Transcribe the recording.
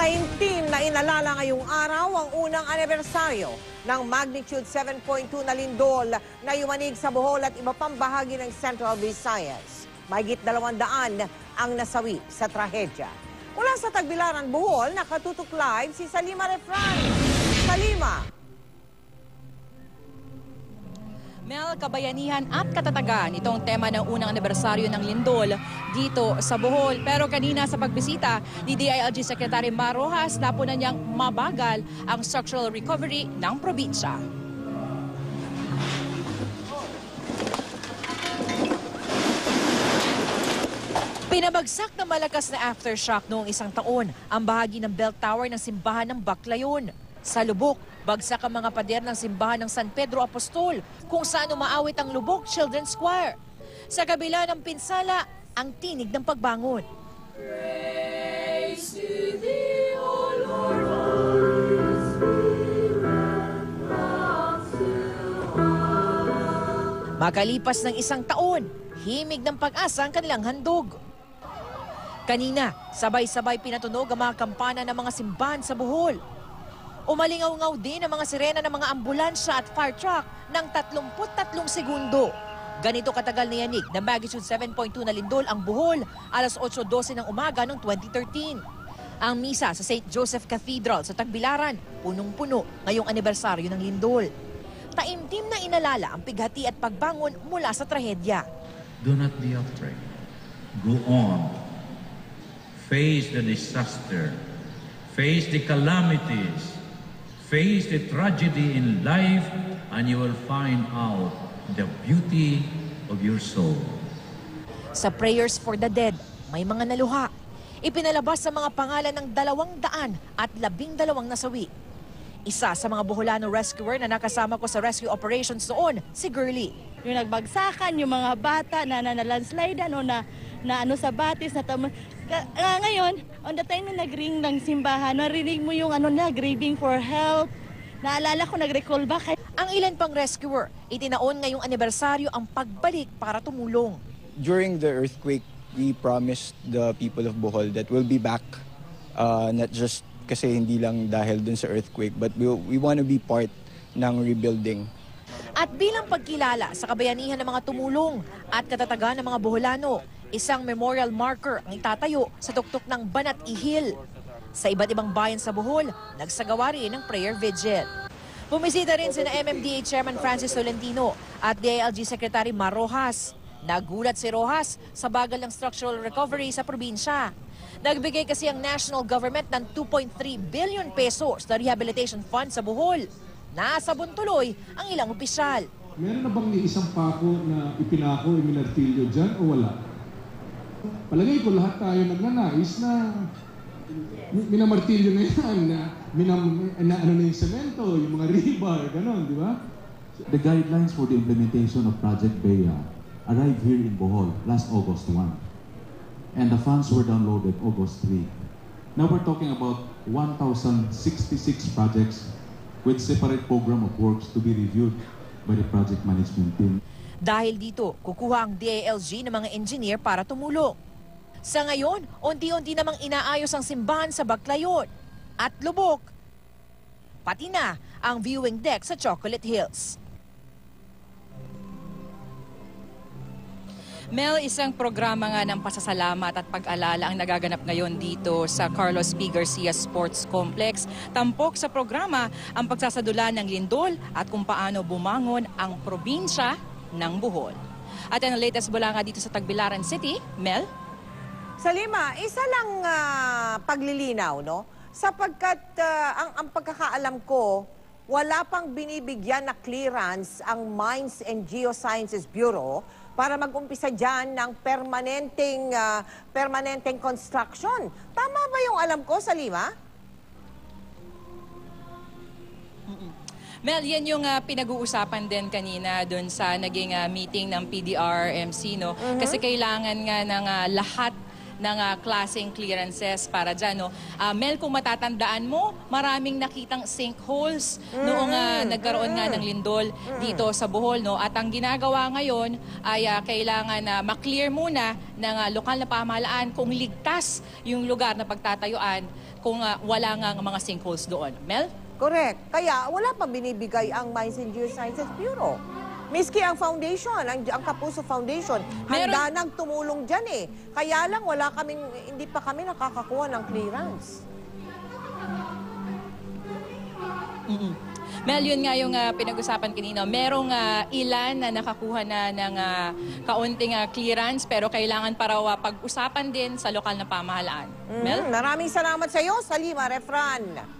Taimtim na inalala ngayong araw ang unang anibersaryo ng magnitude 7.2 na lindol na yumanig sa Bohol at iba pang bahagi ng Central Visayas. Mahigit 200 ang nasawi sa trahedya. Mula sa Tagbilaran, Bohol, nakatutok live si Salima Refran. Salima! Mel, kabayanihan at katatagan, itong tema ng unang anibersaryo ng lindol dito sa Bohol. Pero kanina sa pagbisita ni DILG Secretary Mar Rojas, napunan niyang mabagal ang structural recovery ng probinsya. Pinabagsak na malakas na aftershock noong isang taon ang bahagi ng bell tower ng simbahan ng Baclayon. Sa lubok, bagsak ang mga pader ng simbahan ng San Pedro Apostol kung saan umaawit ang Lubok Children's Choir. Sa kabila ng pinsala, ang tinig ng pagbangon. Praise to thee, O Lord, Holy Spirit, makalipas ng isang taon, himig ng pag-asa ang kanilang handog. Kanina, sabay-sabay pinatunog ang mga kampana ng mga simbahan sa Bohol. Umalingaw-ngaw din ang mga sirena ng mga ambulansya at fire truck ng 33 segundo. Ganito katagal na yanig na magnitude 7.2 na lindol ang Bohol alas 8:12 ng umaga noong 2013. Ang misa sa St. Joseph Cathedral sa Tagbilaran, punong-puno ngayong anibersaryo ng lindol. Taimtim na inalala ang pighati at pagbangon mula sa trahedya. Do not be afraid. Go on. Face the disaster. Face the calamities. Face the tragedy in life and you will find out the beauty of your soul. Sa prayers for the dead, may mga naluha. Ipinalabas sa mga pangalan ng 212 nasawi. Isa sa mga Boholano rescuer na nakasama ko sa rescue operations noon, si Girlie. Yung nagbagsakan, yung mga bata na nalandslidean o na ano sa batis na ngayon, on the time na nag-ring ng simbahan, narinig mo yung grieving for help. Naalala ko, nag-recall back. Ang ilan pang rescuer, itinaon ngayong anibersaryo ang pagbalik para tumulong. During the earthquake, we promised the people of Bohol that we'll be back. Not just kasi hindi lang dahil dun sa earthquake, but we want to be part ng rebuilding. At bilang pagkilala sa kabayanihan ng mga tumulong at katatagan ng mga Boholano, isang memorial marker ang itatayo sa tuktok ng Banat Ihil. Sa iba't ibang bayan sa Bohol, nagsagawa rin ng prayer vigil. Bumisita rin sina MMDA Chairman Francis Tolentino at DILG Secretary Mar Rojas. Nagulat si Rojas sa bagal ng structural recovery sa probinsya. Nagbigay kasi ang national government ng 2.3 billion pesos na rehabilitation fund sa Bohol. Nasabon tuloy ang ilang opisyal. Meron na bang isang pako na ipinako, iminartilyo dyan o wala? Palagay ko lahat tayo nagnanais na minamartilyo na yan, na ano na yung semento, yung mga rebar, gano'n, di ba? The guidelines for the implementation of Project Bea arrived here in Bohol last August 1. And the funds were downloaded August 3. Now we're talking about 1,066 projects with separate program of works to be reviewed by the project management team. Dahil dito, kukuha ang DILG ng mga engineer para tumulong. Sa ngayon, unti-unti namang inaayos ang simbahan sa Baclayon at Lubok. Pati na ang viewing deck sa Chocolate Hills. Mel, isang programa nga ng pasasalamat at pag-alala ang nagaganap ngayon dito sa Carlos P. Garcia Sports Complex. Tampok sa programa ang pagsasadula ng lindol at kung paano bumangon ang probinsya ng Bohol. At ang latest mula nga dito sa Tagbilaran City, Mel? Salima, isa lang paglilinaw, no? Sapagkat ang pagkakaalam ko, wala pang binibigyan na clearance ang Mines and Geosciences Bureau para mag-umpisa dyan ng permanenteng construction. Tama ba yung alam ko, Salima? Mel, yan yung pinag-uusapan din kanina doon sa naging meeting ng PDRMC, no? Kasi kailangan nga ng lahat ng klaseng clearances para dyan. No? Mel, kung matatandaan mo, maraming nakitang sinkholes noong nagkaroon nga ng lindol dito sa Bohol. No? At ang ginagawa ngayon ay kailangan na maklear muna ng lokal na pamahalaan kung ligtas yung lugar na pagtatayuan kung wala nga mga sinkholes doon. Mel? Correct. Kaya wala pa binibigay ang Mines and Geosciences Bureau. Miski ang foundation, ang Kapuso Foundation, handa nang tumulong dyan eh. Kaya lang hindi pa kami nakakakuha ng clearance. Mel, yun nga yung pinag-usapan kanina. Merong ilan na nakakuha na ng kaunting clearance pero kailangan para pag-usapan din sa lokal na pamahalaan. Mel? Maraming salamat sa iyo, Salima Refran.